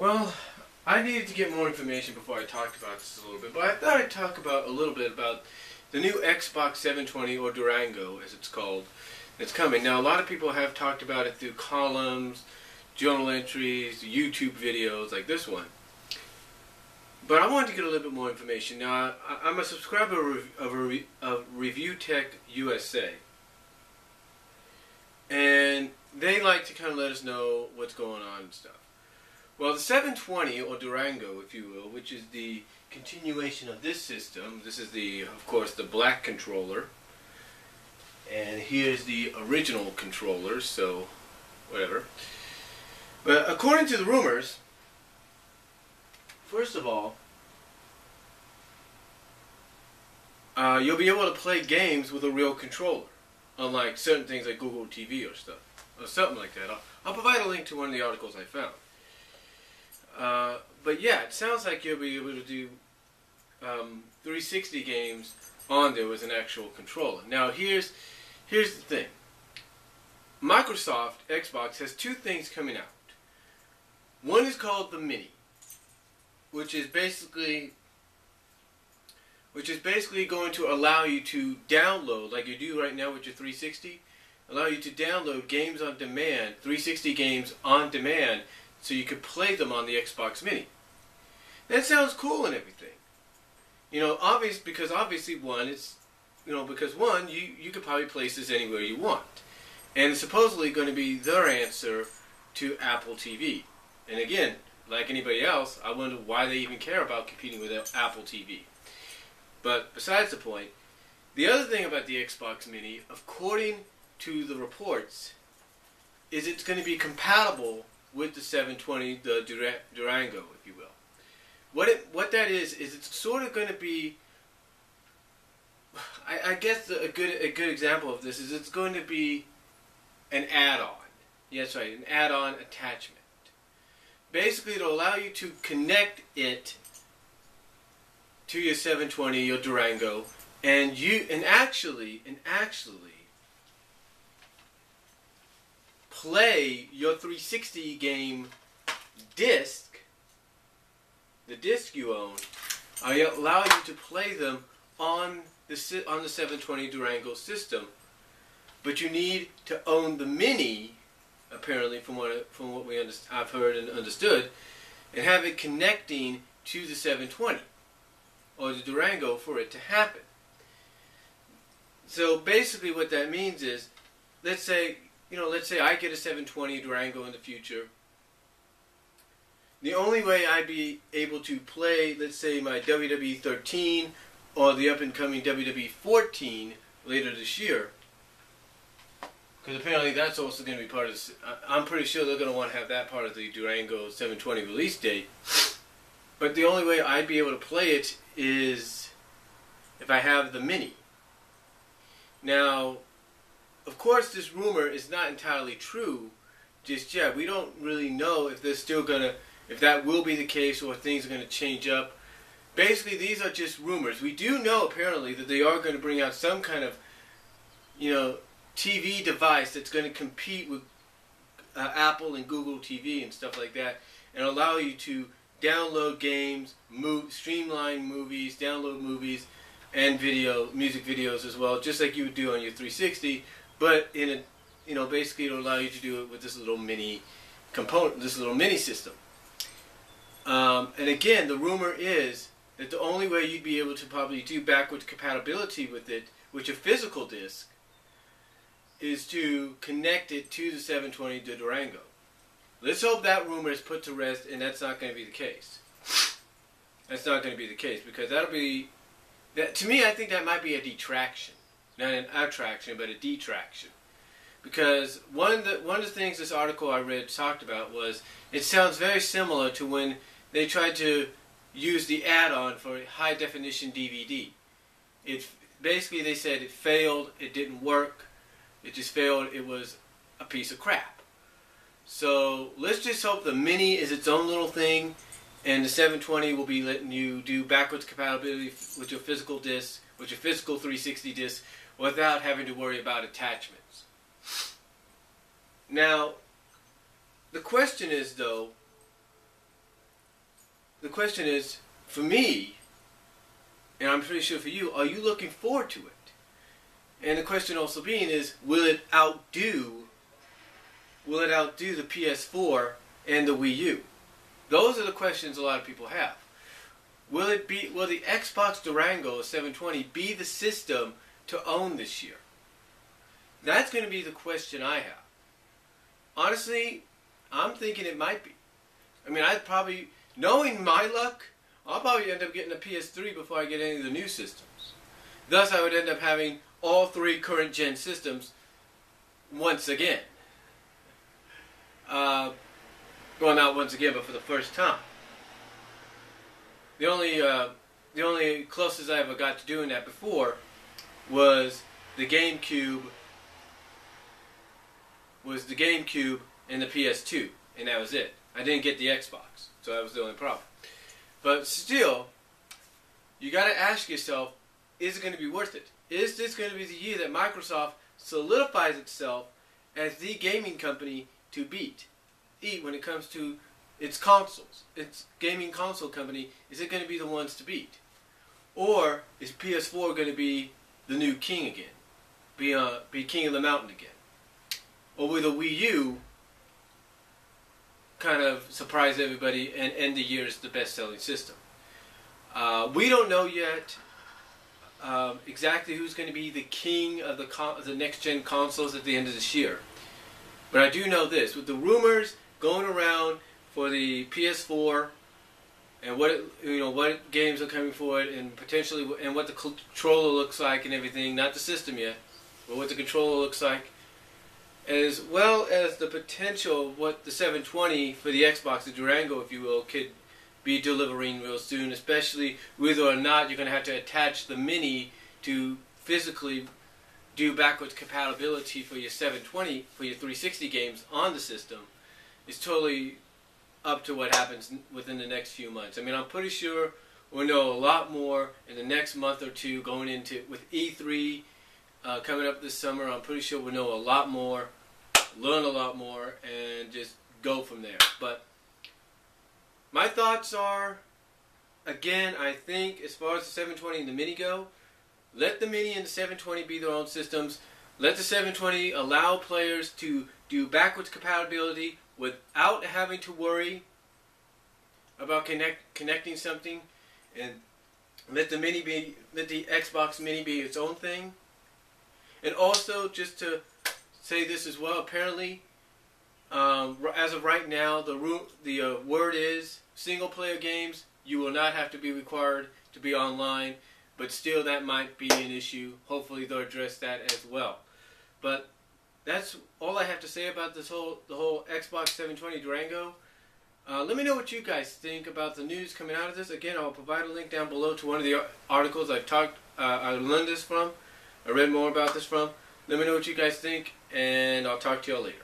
Well, I needed to get more information before I talked about this a little bit, but I thought I'd talk about a little bit about the new Xbox 720, or Durango as it's called. It's coming. Now, a lot of people have talked about it through columns, journal entries, YouTube videos like this one. But I wanted to get a little bit more information. Now, I'm a subscriber of Review Tech USA. And they like to kind of let us know what's going on and stuff. Well, the 720, or Durango, if you will, which is the continuation of this system. This is of course, the black controller. And here's the original controller, so whatever. But according to the rumors, first of all, you'll be able to play games with a real controller, unlike certain things like Google TV or stuff, or something like that. I'll provide a link to one of the articles I found. But yeah, it sounds like you'll be able to do 360 games on there with an actual controller. Now here's the thing. Microsoft Xbox has two things coming out. One is called the Mini, which is basically going to allow you to download, like you do right now with your 360, allow you to download games on demand, 360 games on demand, so you could play them on the Xbox Mini. That sounds cool and everything. You know, because obviously you could probably place this anywhere you want. And it's supposedly going to be their answer to Apple TV. And again, like anybody else, I wonder why they even care about competing with Apple TV. But besides the point, the other thing about the Xbox Mini, according to the reports, is it's going to be compatible with the 720, the Durango, if you will. What that is it's sort of going to be, I guess a good example of this is it's going to be an add-on. Yes, right, an add-on attachment. Basically, it'll allow you to connect it to your 720, your Durango, and actually play your 360 game disc, the disc you own. I'll allow you to play them on the 720 Durango system, but you need to own the Mini, apparently, from what I've heard and understood, and have it connecting to the 720 or the Durango for it to happen. So basically, what that means is, let's say I get a 720 Durango in the future. The only way I'd be able to play, let's say, my WWE 13 or the up-and-coming WWE 14 later this year, because apparently that's also going to be part of this. I'm pretty sure they're going to want to have that part of the Durango 720 release date. But the only way I'd be able to play it is if I have the Mini. Now, of course, this rumor is not entirely true just yet. We don't really know if if that will be the case, or if things are going to change up. Basically, these are just rumors. We do know apparently that they are going to bring out some kind of, TV device that's going to compete with Apple and Google TV and stuff like that, and allow you to download games, streamline movies, download movies, and music videos as well, just like you would do on your 360. But basically it'll allow you to do it with this little mini component, this little mini system. And again, the rumor is that the only way you'd be able to probably do backwards compatibility with it, with your physical disc, is to connect it to the 720 Durango. Let's hope that rumor is put to rest, and that's not going to be the case. That's not going to be the case, because to me, I think that might be a detraction. Not an attraction, but a detraction. Because one of the things this article I read talked about was, it sounds very similar to when they tried to use the add-on for high definition DVD. Basically they said it failed, it didn't work, it just failed, it was a piece of crap. So let's just hope the Mini is its own little thing, and the 720 will be letting you do backwards compatibility with your physical disc, with your physical 360 disc, without having to worry about attachments. Now, the question is, though, the question is, for me, and I'm pretty sure for you, are you looking forward to it? And the question also being is, will it outdo the PS4 and the Wii U? Those are the questions a lot of people have. Will the Xbox Durango 720 be the system to own this year? That's going to be the question I have. Honestly, I'm thinking it might be. I mean, I'd probably, knowing my luck, I'll probably end up getting a PS3 before I get any of the new systems. Thus, I would end up having all 3 current gen systems once again. Well, not once again, but for the first time. The only closest I ever got to doing that before was the GameCube. And the PS2, and that was it. I didn't get the Xbox, so that was the only problem. But still, you got to ask yourself, is it going to be worth it? Is this going to be the year that Microsoft solidifies itself as the gaming company to beat when it comes to its consoles? Its gaming console company, is it going to be the ones to beat? Or is PS4 going to be the new king again? Be king of the mountain again? Or will the Wii U kind of surprise everybody and end the year as the best-selling system? We don't know yet exactly who's going to be the king of the next-gen consoles at the end of this year. But I do know this: with the rumors going around for the PS4 and what games are coming for it, and potentially and what the controller looks like and everything, not the system yet, but what the controller looks like, as well as the potential of what the 720 for the Xbox, the Durango, if you will, could be delivering real soon, especially whether or not you're going to have to attach the Mini to physically do backwards compatibility for your 720, for your 360 games on the system. It's totally up to what happens within the next few months. I mean, I'm pretty sure we'll know a lot more in the next month or two going into, with E3 coming up this summer. I'm pretty sure we'll know a lot more, learn a lot more, and just go from there. But my thoughts are, again, I think as far as the 720 and the Mini go, let the Mini and the 720 be their own systems. Let the 720 allow players to do backwards compatibility without having to worry about connecting something, and let the Xbox Mini be its own thing. And also, just to say this as well, apparently, as of right now, the word is single-player games, you will not have to be required to be online, but still that might be an issue. Hopefully they'll address that as well. But that's all I have to say about the whole Xbox 720 Durango. Let me know what you guys think about the news coming out of this. Again, I'll provide a link down below to one of the articles I learned this from. I read more about this from. Let me know what you guys think, and I'll talk to y'all later.